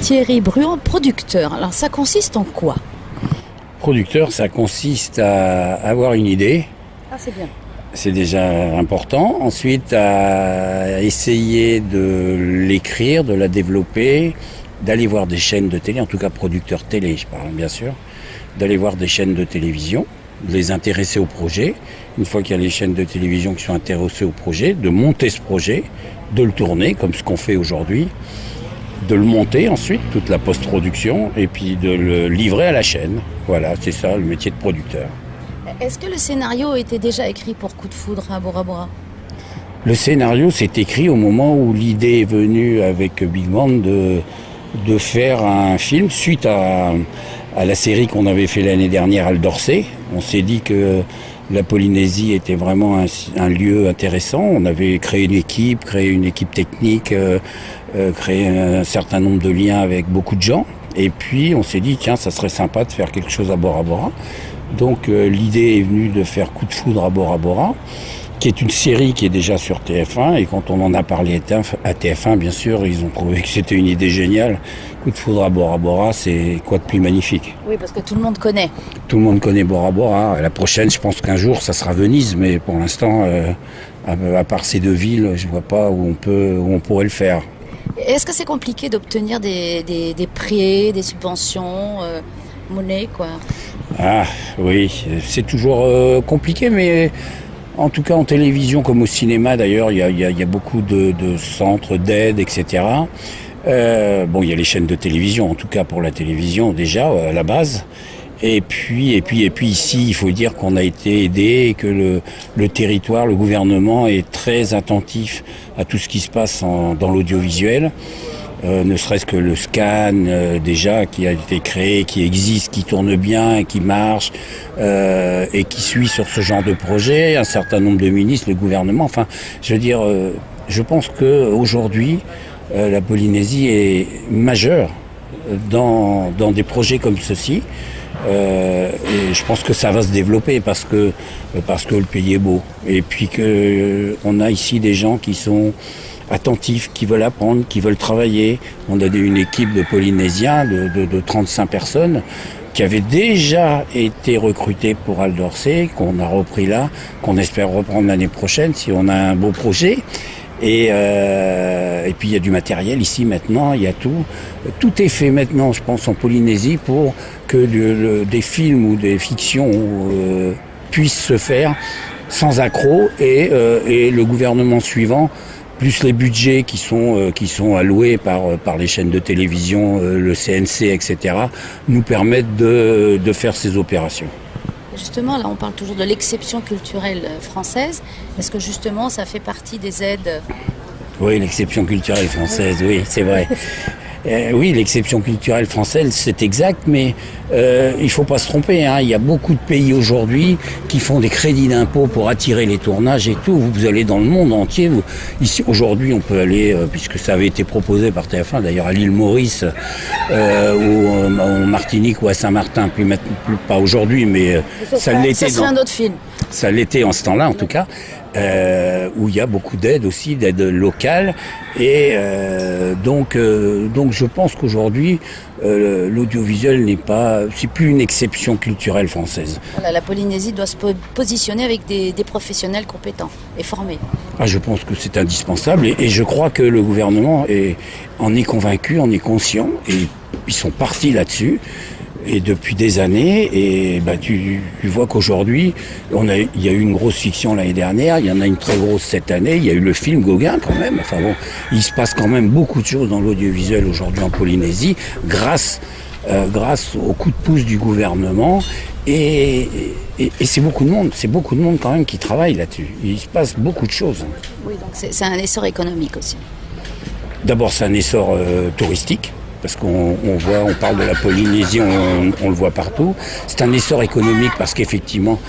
Thierry Bruand, producteur. Alors ça consiste en quoi? Producteur, ça consiste à avoir une idée. Ah, c'est bien. C'est déjà important. Ensuite, à essayer de l'écrire, de la développer, d'aller voir des chaînes de télé, en tout cas producteur télé, je parle bien sûr, d'aller voir des chaînes de télévision, de les intéresser au projet. Une fois qu'il y a les chaînes de télévision qui sont intéressées au projet, de monter ce projet, de le tourner, comme ce qu'on fait aujourd'hui, de le monter ensuite, toute la post-production, et puis de le livrer à la chaîne. Voilà, c'est ça le métier de producteur. Est-ce que le scénario était déjà écrit pour Coup de foudre à Bora Bora? Le scénario s'est écrit au moment où l'idée est venue avec Big Band de faire un film suite à la série qu'on avait fait l'année dernière, Al d'Orsay. On s'est dit que la Polynésie était vraiment un lieu intéressant. On avait créé une équipe technique, créé un certain nombre de liens avec beaucoup de gens. Et puis on s'est dit, tiens, ça serait sympa de faire quelque chose à Bora Bora. Donc l'idée est venue de faire Coup de foudre à Bora Bora, qui est une série qui est déjà sur TF1. Et quand on en a parlé à TF1, bien sûr, ils ont trouvé que c'était une idée géniale. Coup de foudre à Bora Bora, c'est quoi de plus magnifique? Oui, parce que tout le monde connaît. Tout le monde connaît Bora Bora. La prochaine, je pense qu'un jour, ça sera Venise. Mais pour l'instant, à part ces deux villes, je ne vois pas où on pourrait le faire. Est-ce que c'est compliqué d'obtenir des prix, des subventions, monnaie, quoi? Ah oui, c'est toujours compliqué, mais en tout cas en télévision comme au cinéma d'ailleurs, il y a beaucoup de centres d'aide, etc. Bon, il y a les chaînes de télévision, en tout cas pour la télévision déjà à la base. Et puis ici, il faut dire qu'on a été aidé et que le territoire, le gouvernement est très attentif à tout ce qui se passe dans l'audiovisuel. Ne serait-ce que le scan déjà qui a été créé, qui existe, qui tourne bien, qui marche et qui suit sur ce genre de projet. Un certain nombre de ministres, le gouvernement. Enfin, je veux dire, je pense que aujourd'hui, la Polynésie est majeure dans des projets comme ceci. Et je pense que ça va se développer parce que le pays est beau. Et puis on a ici des gens qui sont attentifs, qui veulent apprendre, qui veulent travailler. On a une équipe de Polynésiens de 35 personnes qui avaient déjà été recrutées pour Al d'Orsay, qu'on a repris là, qu'on espère reprendre l'année prochaine si on a un beau projet. Et puis il y a du matériel ici maintenant, il y a tout. Tout est fait maintenant, je pense, en Polynésie pour que des films ou des fictions puissent se faire sans accroc et le gouvernement suivant, plus les budgets qui sont alloués par les chaînes de télévision, le CNC, etc., nous permettent de faire ces opérations. Justement, là, on parle toujours de l'exception culturelle française. Est-ce que justement, ça fait partie des aides? Oui, l'exception culturelle française, oui, c'est vrai. Oui, l'exception culturelle française, c'est exact, mais il ne faut pas se tromper. Il y a beaucoup de pays aujourd'hui qui font des crédits d'impôt pour attirer les tournages et tout. Vous allez dans le monde entier. Ici, aujourd'hui, on peut aller, puisque ça avait été proposé par TF1, d'ailleurs à l'île Maurice, ou en Martinique ou à Saint-Martin, plus pas aujourd'hui, mais ça l'était. Ça serait un autre film. Ça l'était en ce temps-là, en tout cas. Où il y a beaucoup d'aide aussi, d'aide locale. Et donc je pense qu'aujourd'hui, l'audiovisuel c'est plus une exception culturelle française. Voilà, la Polynésie doit se positionner avec des professionnels compétents et formés. Ah, je pense que c'est indispensable et je crois que le gouvernement en est convaincu, en est conscient et ils sont partis là-dessus. Et depuis des années, et tu vois qu'aujourd'hui, il y a eu une grosse fiction l'année dernière, il y en a une très grosse cette année, il y a eu le film Gauguin quand même. Enfin bon, il se passe quand même beaucoup de choses dans l'audiovisuel aujourd'hui en Polynésie, grâce au coup de pouce du gouvernement. Et c'est beaucoup de monde quand même qui travaille là-dessus. Il se passe beaucoup de choses. Oui, donc c'est un essor économique aussi. D'abord, c'est un essor touristique. Parce qu'on parle de la Polynésie, on le voit partout. C'est un essor économique parce qu'effectivement,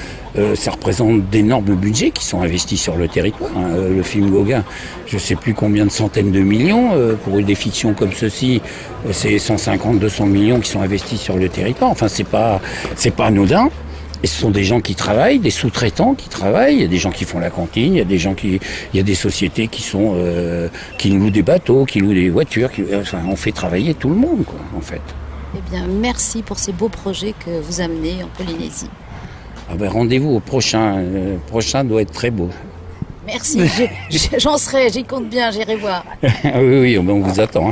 ça représente d'énormes budgets qui sont investis sur le territoire. Le film Gauguin, je ne sais plus combien de centaines de millions. Pour des fictions comme ceci, c'est 150, 200 millions qui sont investis sur le territoire. Enfin, c'est pas anodin. Et ce sont des gens qui travaillent, des sous-traitants qui travaillent, il y a des gens qui font la cantine, il y a des gens il y a des sociétés qui nous louent des bateaux, qui louent des voitures, enfin, on fait travailler tout le monde, quoi, en fait. Eh bien, merci pour ces beaux projets que vous amenez en Polynésie. Ah ben, rendez-vous au prochain. Le prochain doit être très beau. Merci, j'en serai, j'y compte bien, j'irai voir. Oui, on vous attend.